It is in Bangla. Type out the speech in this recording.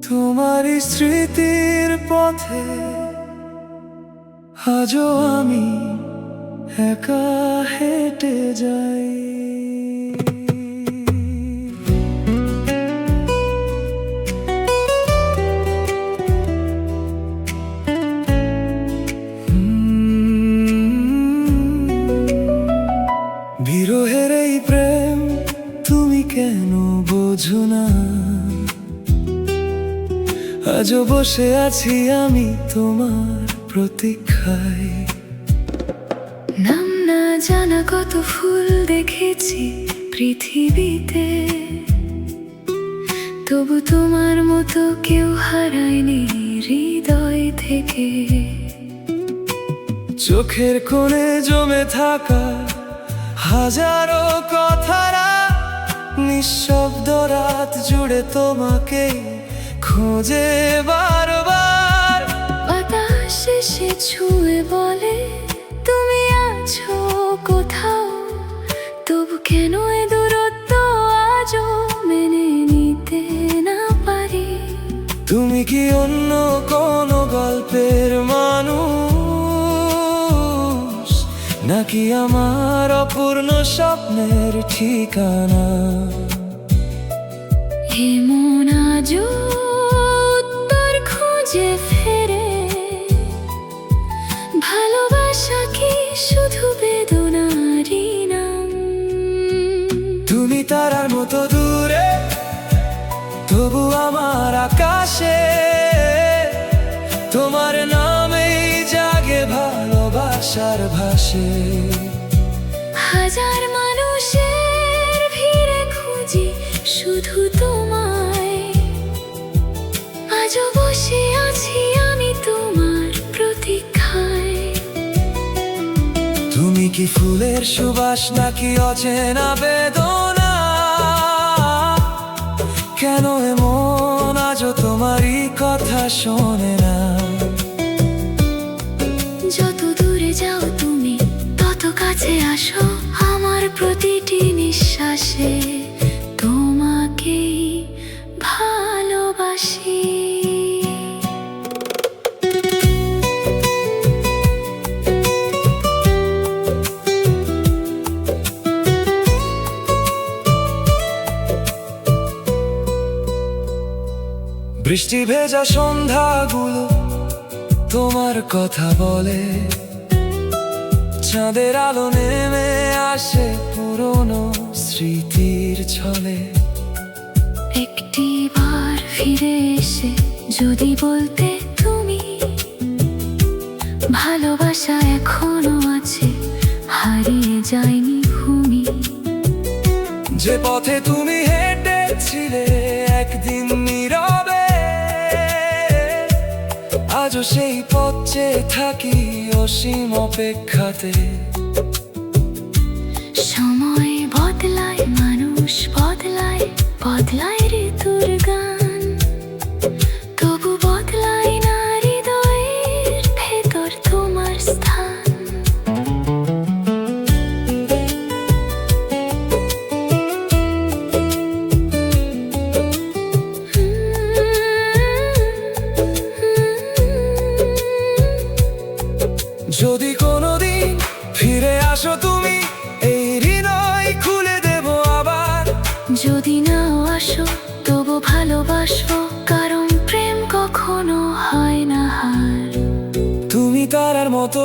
তোমারই স্মৃতির পথে আজও আমি একা হেঁটে যাই। বিরহের এই প্রেম তুমি কেন বোঝো না? আজও বসে আছি আমি তোমার প্রতীক্ষায়। নাম না জানা কত ফুল দেখেছি পৃথিবীতে, তবু তোমার মতো কেউ হারায়নি হৃদয় থেকে। চোখের কোণে জমে থাকা হাজারো কথারা নিঃশব্দ রাত জুড়ে তোমাকে খোঁজে বারবার। বাতাস এসে ছুঁয়ে বলে তুমি আছো কোথাও, তবু কেন এ দূরত্ব আজও মেনে নিতে না পারি। তুমি কি অন্য কোনো গল্পের মানুষ, নাকি আমার অপূর্ণ স্বপ্নের ঠিকানা? এমন আজও উত্তর খুঁজে ফেরে, ভালোবাসা কি শুধু বেদনারই নাম? তুমি তারার মতো দূরে, তবু আমার আকাশে তোমার নামেই জাগে ভালোবাসার ভাসে। হাজার মানুষের ভিড়ে খুঁজি শুধু তোমায়, আজও বসে আছি আমি তোমার প্রতীক্ষায়। তুমি কি ফুলের সুবাস নাকি অচেনা বেদনা? কেন এমন আজও তোমারই কথা শোনে না? যত দূরে যাও তুমি তত কাছে আসো আমার প্রতিটি নিঃশ্বাসে। তোমাকেই ভালোবাসি। বৃষ্টি ভেজা সন্ধ্যাগুলো তোমার কথা বলে, চাঁদের আলো নেমে আসে পুরনো স্মৃতির ছলে। একটি বার ফিরে এসে যদি বলতে তুমি, ভালোবাসা এখনো আছে, হারিয়ে যায়নি ভূমি। যে পথে তুমি হেঁটেছিলে একদিন নীরবে, আজও সেই পথ চেয়ে থাকি অসীম অপেক্ষাতে। সময় বদলায়, মানুষ বদলায়, বদলায় ঋতুর গান, তবু বদলায় না হৃদয়ের ভেতর তোমার স্থান। যদি কোনোদিন ফিরে আসো তুমি, এই হৃদয় খুলে দেব আবার। যদি নাও আসো তবু ভালোবাসবো, কারণ প্রেম কখনো হয় না হার। তুমি তারার মতো